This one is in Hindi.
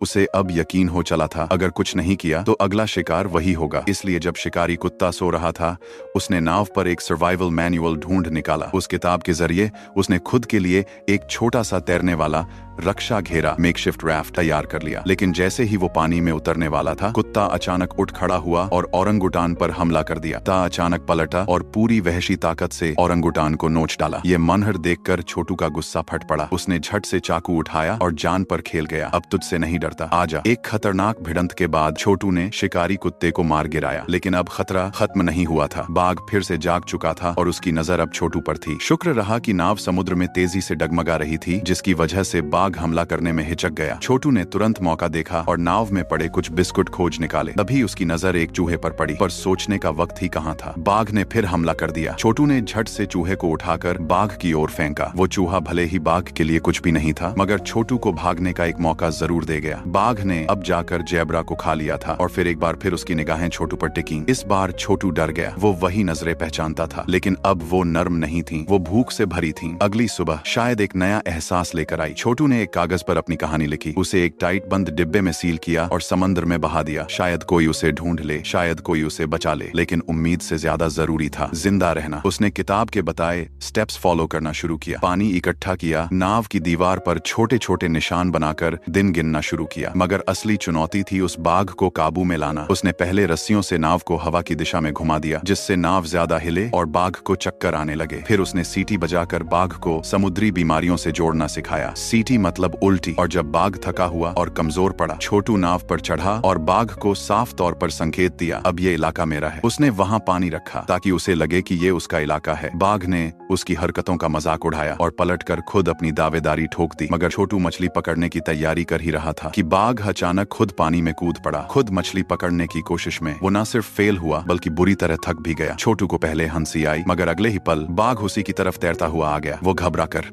उसे अब यकीन हो चला था, अगर कुछ नहीं किया तो अगला शिकार वही होगा। इसलिए जब शिकारी कुत्ता सो रहा था, उसने नाव पर एक सर्वाइवल मैनुअल ढूंढ निकाला। उस किताब के जरिए उसने खुद के लिए एक छोटा सा तैरने वाला रक्षा घेरा मेकशिफ्ट राफ्ट तैयार कर लिया। लेकिन जैसे ही वो पानी में उतरने वाला था, कुत्ता अचानक उठ खड़ा हुआ और औरंगुटान पर हमला कर दिया। कुत्ता अचानक पलटा और पूरी वहशी ताकत से औरंगुटान को नोच डाला। ये मनहर देखकर छोटू का गुस्सा फट पड़ा। उसने झट से चाकू उठाया और जान पर खेल गया। अब तुझसे नहीं डरता, आजा। एक खतरनाक भिड़ंत के बाद छोटू ने शिकारी कुत्ते को मार गिराया, लेकिन अब खतरा खत्म नहीं हुआ था। बाघ फिर से जाग चुका था और उसकी नजर अब छोटू पर थी। शुक्र रहा कि नाव समुद्र में तेजी से डगमगा रही थी, जिसकी वजह से बाघ हमला करने में हिचक गया। छोटू ने तुरंत मौका देखा और नाव में पड़े कुछ बिस्कुट खोज निकाले। तभी उसकी नजर एक चूहे पर पड़ी, पर सोचने का वक्त ही कहाँ था। बाघ ने फिर हमला कर दिया। छोटू ने झट से चूहे को उठाकर बाघ की ओर फेंका। वो चूहा भले ही बाघ के लिए कुछ भी नहीं था, मगर छोटू को भागने का एक मौका जरूर दे गया। बाघ ने अब जाकर जेब्रा को खा लिया था और फिर एक बार फिर उसकी निगाहें छोटू पर टिकी। इस बार छोटू डर गया। वो वही नजरें पहचानता था, लेकिन अब वो नर्म नहीं थी, वो भूख से भरी थी। अगली सुबह शायद एक नया एहसास लेकर आई। छोटू ने एक कागज पर अपनी कहानी लिखी, उसे एक टाइट बंद डिब्बे में सील किया और समंदर में बहा दिया। शायद कोई उसे ढूंढ ले, शायद कोई उसे बचा ले, लेकिन उम्मीद से ज्यादा जरूरी था जिंदा रहना। उसने किताब के बताए स्टेप्स फॉलो करना शुरू किया। पानी इकट्ठा किया, नाव की दीवार पर छोटे छोटे निशान बनाकर दिन गिनना शुरू किया। मगर असली चुनौती थी उस बाघ को काबू में लाना। उसने पहले रस्सियों से नाव को हवा की दिशा में घुमा दिया, जिससे नाव ज्यादा हिले और बाघ को चक्कर आने लगे। फिर उसने सीटी बजाकर बाघ को समुद्री बीमारियों से जोड़ना सिखाया। सीटी मतलब उल्टी। और जब बाघ थका हुआ और कमजोर पड़ा, छोटू नाव पर चढ़ा और बाघ को साफ तौर पर संकेत दिया, अब ये इलाका मेरा है। उसने वहां पानी रखा ताकि उसे लगे कि ये उसका इलाका है। बाघ ने उसकी हरकतों का मजाक उड़ाया और पलटकर खुद अपनी दावेदारी ठोक दी। मगर छोटू मछली पकड़ने की तैयारी कर ही रहा था कि बाघ अचानक खुद पानी में कूद पड़ा। खुद मछली पकड़ने की कोशिश में वो न सिर्फ फेल हुआ, बल्कि बुरी तरह थक भी गया। छोटू को पहले हंसी आई, मगर अगले ही पल बाघ उसी की तरफ तैरता हुआ आ गया। वो घबरा कर